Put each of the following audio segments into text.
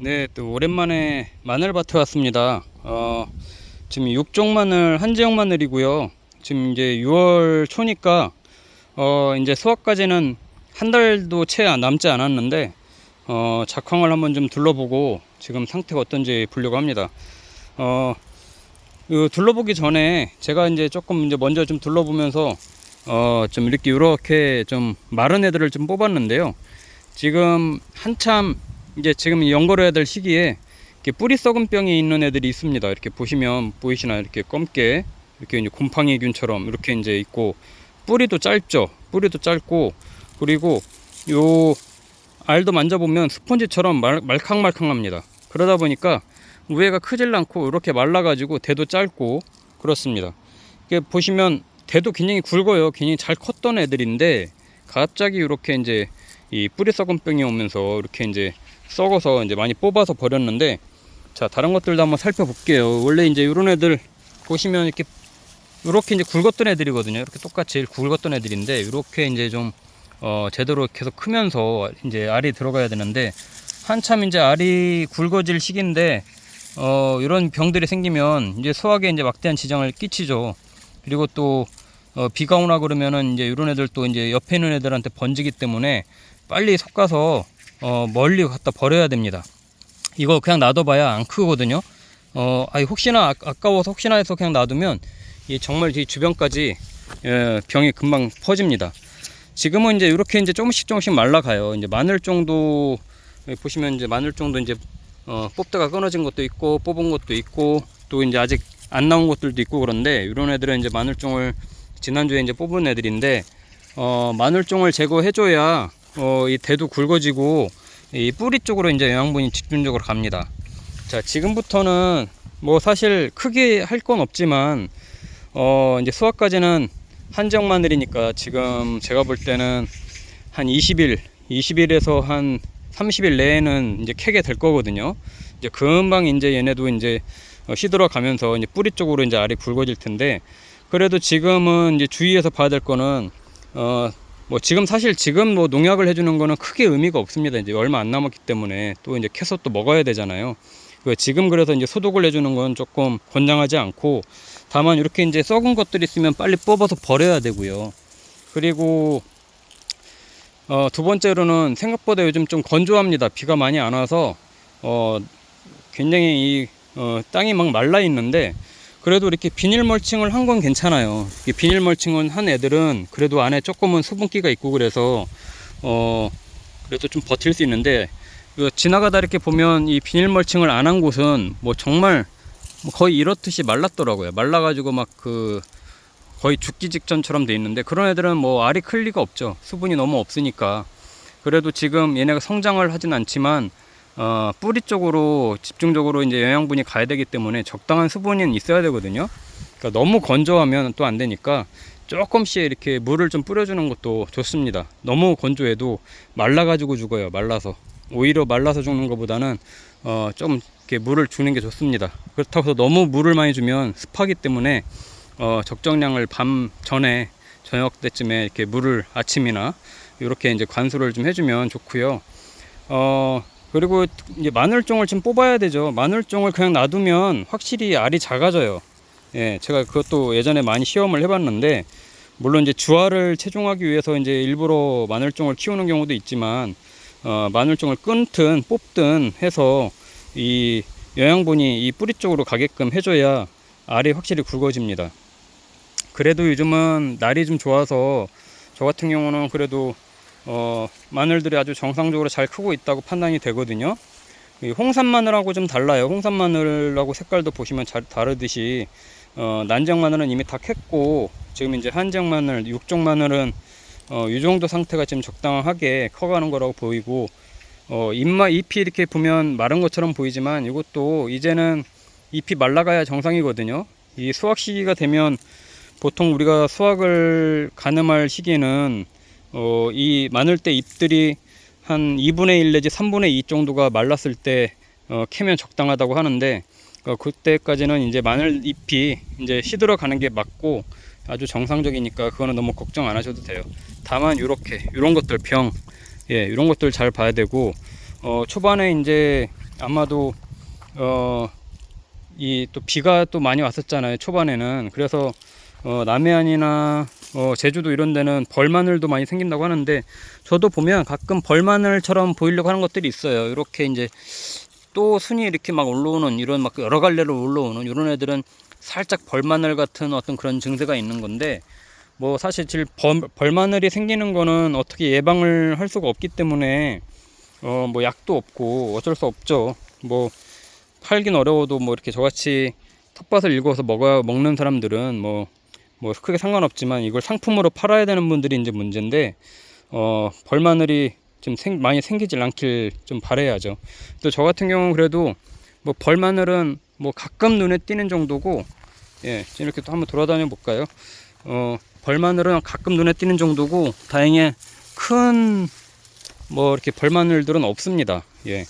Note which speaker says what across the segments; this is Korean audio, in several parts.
Speaker 1: 네, 또 오랜만에 마늘밭에 왔습니다. 지금 6종 마늘, 한지역 마늘이고요. 지금 이제 6월 초니까 이제 수확까지는 한 달도 채 남지 않았는데 작황을 한번 좀 둘러보고 지금 상태가 어떤지 보려고 합니다. 둘러보기 전에 제가 이제 조금 이제 먼저 좀 둘러보면서 좀 이렇게 좀 마른 애들을 좀 뽑았는데요. 지금 한참 이제 지금 연거려야 될 시기에 이렇게 뿌리 썩은 병이 있는 애들이 있습니다. 이렇게 보시면 보이시나 이렇게 검게 이렇게 이제 곰팡이균처럼 이렇게 이제 있고, 뿌리도 짧죠. 뿌리도 짧고, 그리고 요 알도 만져보면 스펀지처럼 말캉말캉합니다. 그러다 보니까 우에가 크질 않고 이렇게 말라가지고 대도 짧고 그렇습니다. 이게 보시면 대도 굉장히 굵어요. 굉장히 잘 컸던 애들인데 갑자기 이렇게 이제 이 뿌리 썩은 병이 오면서 이렇게 이제 썩어서 이제 많이 뽑아서 버렸는데, 자, 다른 것들도 한번 살펴볼게요. 원래 이제 이런 애들 보시면 이렇게 이제 굵었던 애들이거든요. 이렇게 똑같이 굵었던 애들인데 이렇게 이제 좀 제대로 계속 크면서 이제 알이 들어가야 되는데, 한참 이제 알이 굵어질 시기인데 이런 병들이 생기면 이제 수확에 이제 막대한 지장을 끼치죠. 그리고 또 비가 오나 그러면은 이제 이런 애들 또 이제 옆에 있는 애들한테 번지기 때문에 빨리 솎아서 멀리 갖다 버려야 됩니다. 이거 그냥 놔둬봐야 안 크거든요. 혹시나 아까워서 혹시나 해서 그냥 놔두면 정말 이 주변까지 병이 금방 퍼집니다. 지금은 이제 이렇게 이제 조금씩 말라가요. 이제 마늘종도 보시면 이제 마늘종도 이제 뽑다가 끊어진 것도 있고 뽑은 것도 있고 또 이제 아직 안 나온 것들도 있고, 그런데 이런 애들은 이제 마늘종을 지난주에 이제 뽑은 애들인데 마늘종을 제거해줘야 이 대도 굵어지고 이 뿌리 쪽으로 이제 영양분이 집중적으로 갑니다. 자, 지금부터는 뭐 사실 크게 할 건 없지만 이제 수확까지는 한지역 마늘이니까 지금 제가 볼 때는 한 20일에서 한 30일 내에는 이제 캐게 될 거거든요. 이제 금방 이제 얘네도 이제 시들어 가면서 이제 뿌리 쪽으로 이제 알이 굵어질 텐데, 그래도 지금은 이제 주의해서 봐야 될 거는 뭐 지금 사실 지금 뭐 농약을 해주는 거는 크게 의미가 없습니다. 이제 얼마 안 남았기 때문에 또 이제 캐서 또 먹어야 되잖아요. 지금 그래서 이제 소독을 해주는 건 조금 권장하지 않고, 다만 이렇게 이제 썩은 것들이 있으면 빨리 뽑아서 버려야 되고요. 그리고 두 번째로는 생각보다 요즘 좀 건조합니다. 비가 많이 안 와서 굉장히 땅이 막 말라 있는데, 그래도 이렇게 비닐 멀칭을 한 건 괜찮아요. 비닐 멀칭을 한 애들은 그래도 안에 조금은 수분기가 있고 그래서 그래도 좀 버틸 수 있는데, 지나가다 이렇게 보면 이 비닐 멀칭을 안 한 곳은 뭐 정말 거의 이렇듯이 말랐더라고요. 말라가지고 막 거의 죽기 직전처럼 돼 있는데, 그런 애들은 뭐 알이 클 리가 없죠. 수분이 너무 없으니까. 그래도 지금 얘네가 성장을 하진 않지만 뿌리 쪽으로 집중적으로 이제 영양분이 가야 되기 때문에 적당한 수분이 있어야 되거든요. 그러니까 너무 건조하면 또 안 되니까 조금씩 이렇게 물을 좀 뿌려주는 것도 좋습니다. 너무 건조해도 말라가지고 죽어요. 말라서. 오히려 말라서 죽는 것보다는 좀 이렇게 물을 주는 게 좋습니다. 그렇다고 해서 너무 물을 많이 주면 습하기 때문에 적정량을 밤 전에 저녁 때쯤에 이렇게 물을 아침이나 이렇게 이제 관수를 좀 해주면 좋고요. 그리고 이제 마늘종을 좀 뽑아야 되죠. 마늘종을 그냥 놔두면 확실히 알이 작아져요. 예, 제가 그것도 예전에 많이 시험을 해봤는데, 물론 이제 주알을 체중하기 위해서 이제 일부러 마늘종을 키우는 경우도 있지만, 마늘종을 끊든 뽑든 해서 이 영양분이 이 뿌리 쪽으로 가게끔 해줘야 알이 확실히 굵어집니다. 그래도 요즘은 날이 좀 좋아서 저 같은 경우는 그래도 마늘들이 아주 정상적으로 잘 크고 있다고 판단이 되거든요. 홍산 마늘하고 좀 달라요. 홍산 마늘하고 색깔도 보시면 잘 다르듯이 난지역 마늘은 이미 다 캤고, 지금 이제 한지역 마늘, 육종 마늘은 이 정도 상태가 지금 적당하게 커가는 거라고 보이고, 잎이 이렇게 보면 마른 것처럼 보이지만 이것도 이제는 잎이 말라가야 정상이거든요. 이 수확 시기가 되면 보통 우리가 수확을 가늠할 시기에는 이 마늘대 잎들이 한 2분의 1 내지 3분의 2 정도가 말랐을 때 캐면 적당하다고 하는데, 그때까지는 이제 마늘 잎이 이제 시들어 가는 게 맞고 아주 정상적이니까 그거는 너무 걱정 안 하셔도 돼요. 다만 이런 것들 이런 것들 잘 봐야 되고, 초반에 이제 아마도 이 또 비가 또 많이 왔었잖아요, 초반에는. 그래서 남해안이나 제주도 이런 데는 벌마늘도 많이 생긴다고 하는데, 저도 보면 가끔 벌마늘처럼 보이려고 하는 것들이 있어요. 이렇게 이제 또 순이 이렇게 막 올라오는, 이런 막 여러 갈래로 올라오는 이런 애들은 살짝 벌마늘 같은 어떤 그런 증세가 있는 건데, 뭐 사실 벌마늘이 생기는 거는 어떻게 예방을 할 수가 없기 때문에 뭐 약도 없고 어쩔 수 없죠. 뭐 팔긴 어려워도 뭐 이렇게 저같이 텃밭을 일궈서 먹는 사람들은 뭐 크게 상관없지만, 이걸 상품으로 팔아야 되는 분들이 이제 문제인데, 벌마늘이 좀 많이 생기질 않길 좀 바라야죠. 또 저 같은 경우는 그래도 뭐 벌마늘은 뭐 가끔 눈에 띄는 정도고, 예, 이렇게 또 한번 돌아다녀 볼까요? 벌마늘은 가끔 눈에 띄는 정도고, 다행히 큰 뭐 이렇게 벌마늘들은 없습니다. 예,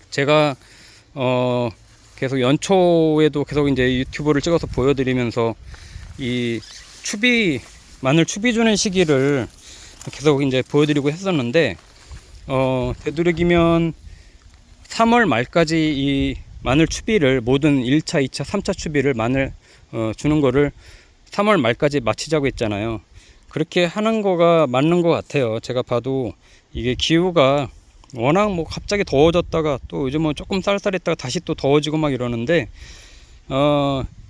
Speaker 1: 제가 계속 연초에도 계속 이제 유튜브를 찍어서 보여드리면서 이 마늘 추비 주는 시기를 계속 이제 보여드리고 했었는데, 되도록이면 3월 말까지 이 마늘 추비를, 모든 1차, 2차, 3차 추비를 마늘 주는 거를 3월 말까지 마치자고 했잖아요. 그렇게 하는 거가 맞는 것 같아요. 제가 봐도 이게 기후가 워낙 뭐 갑자기 더워졌다가 또 요즘은 조금 쌀쌀했다가 다시 또 더워지고 막 이러는데,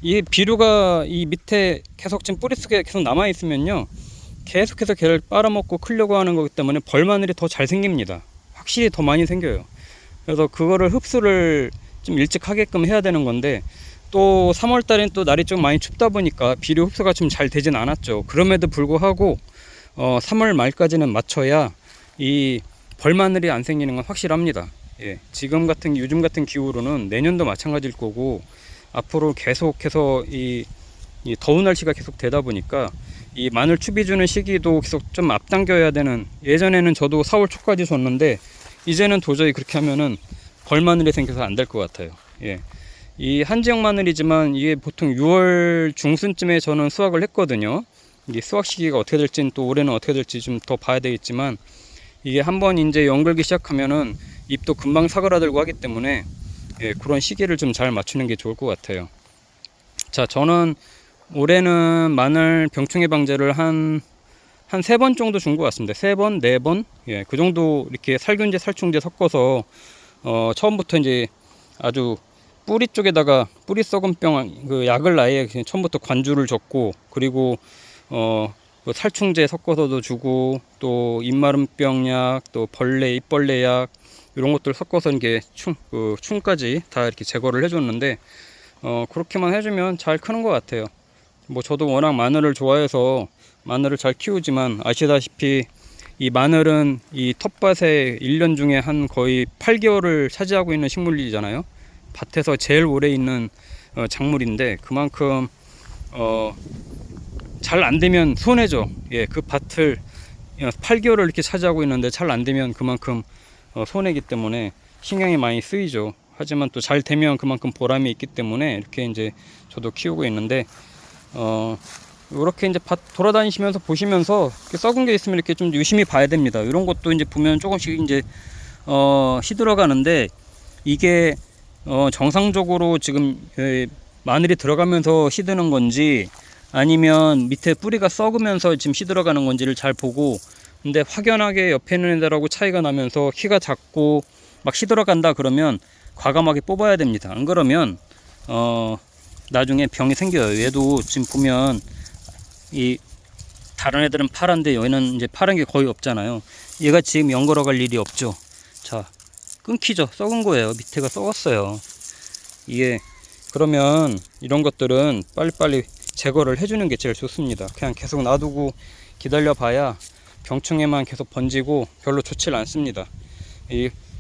Speaker 1: 이 비료가 이 밑에 계속 지금 뿌리 속에 계속 남아 있으면요, 계속해서 걔를 빨아먹고 크려고 하는 거기 때문에 벌마늘이 더 잘 생깁니다. 확실히 더 많이 생겨요. 그래서 그거를 흡수를 좀 일찍 하게끔 해야 되는 건데, 또 3월 달엔 또 날이 좀 많이 춥다 보니까 비료 흡수가 좀 잘 되진 않았죠. 그럼에도 불구하고 3월 말까지는 맞춰야 이 벌마늘이 안 생기는 건 확실합니다. 예, 요즘 같은 기후로는 내년도 마찬가지일 거고, 앞으로 계속해서 이 더운 날씨가 계속 되다 보니까 이 마늘 추비 주는 시기도 계속 좀 앞당겨야 되는, 예전에는 저도 4월 초까지 줬는데 이제는 도저히 그렇게 하면은 벌마늘이 생겨서 안 될 것 같아요. 예, 이 한지역 마늘이지만 이게 보통 6월 중순쯤에 저는 수확을 했거든요. 이게 수확 시기가 어떻게 될지는, 또 올해는 어떻게 될지 좀 더 봐야 되겠지만, 이게 한번 이제 연글기 시작하면은 잎도 금방 사그라들고 하기 때문에, 예, 그런 시기를 좀 잘 맞추는 게 좋을 것 같아요. 자, 저는 올해는 마늘 병충해 방제를 한 3번 정도 준 것 같습니다. 3번, 4번, 예, 그 정도 이렇게 살균제, 살충제 섞어서 처음부터 이제 아주 뿌리 쪽에다가 뿌리 썩은 병 그 약을 아예 그냥 처음부터 관주를 줬고, 그리고 뭐 살충제 섞어서도 주고, 또 입마름병 약, 또 잎벌레 약, 이런 것들 섞어서 이게 충까지 다 이렇게 제거를 해줬는데, 그렇게만 해주면 잘 크는 것 같아요. 뭐 저도 워낙 마늘을 좋아해서 마늘을 잘 키우지만, 아시다시피 이 마늘은 이 텃밭에 1년 중에 한 거의 8개월을 차지하고 있는 식물이잖아요. 밭에서 제일 오래 있는 작물인데, 그만큼 잘 안 되면 손해죠. 예, 그 밭을 8개월을 이렇게 차지하고 있는데 잘 안 되면 그만큼 손해이기 때문에 신경이 많이 쓰이죠. 하지만 또 잘 되면 그만큼 보람이 있기 때문에 이렇게 이제 저도 키우고 있는데, 이렇게 이제 밭 돌아다니시면서 보시면서 이렇게 썩은 게 있으면 이렇게 좀 유심히 봐야 됩니다. 이런 것도 이제 보면 조금씩 이제 시들어가는데, 이게 정상적으로 지금 마늘이 들어가면서 시드는 건지, 아니면 밑에 뿌리가 썩으면서 지금 시들어가는 건지를 잘 보고, 근데 확연하게 옆에 있는 애들하고 차이가 나면서 키가 작고 막 시들어간다 그러면 과감하게 뽑아야 됩니다. 안 그러면 나중에 병이 생겨요. 얘도 지금 보면 이 다른 애들은 파란데 얘는 이제 파란 게 거의 없잖아요. 얘가 지금 연걸어 갈 일이 없죠. 자, 끊기죠. 썩은 거예요. 밑에가 썩었어요. 이게 그러면 이런 것들은 빨리빨리 제거를 해주는 게 제일 좋습니다. 그냥 계속 놔두고 기다려 봐야 병충해만 계속 번지고 별로 좋질 않습니다.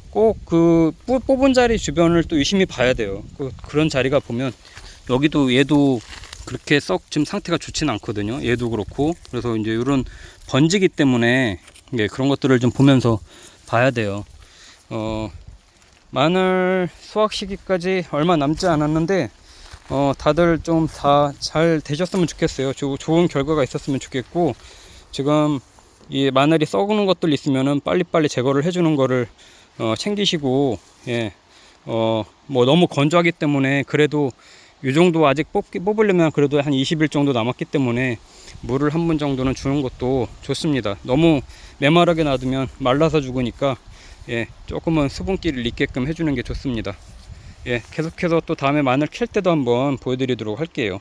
Speaker 1: 꼭 그 뽑은 자리 주변을 또 유심히 봐야 돼요. 그런 자리가 보면, 여기도 얘도 그렇게 지금 상태가 좋진 않거든요. 얘도 그렇고. 그래서 이제 이런 번지기 때문에 그런 것들을 좀 보면서 봐야 돼요. 마늘 수확 시기까지 얼마 남지 않았는데, 다들 좀 다 잘 되셨으면 좋겠어요. 좋은 결과가 있었으면 좋겠고, 지금 이 마늘이 썩는 것들 있으면은 빨리빨리 제거를 해주는 거를 챙기시고, 예, 뭐 너무 건조하기 때문에 그래도 이 정도 아직 뽑으려면 그래도 한 20일 정도 남았기 때문에 물을 한 번 정도는 주는 것도 좋습니다. 너무 메마르게 놔두면 말라서 죽으니까 예, 조금은 수분기를 있게끔 해주는 게 좋습니다. 예, 계속해서 또 다음에 마늘 캘 때도 한번 보여드리도록 할게요.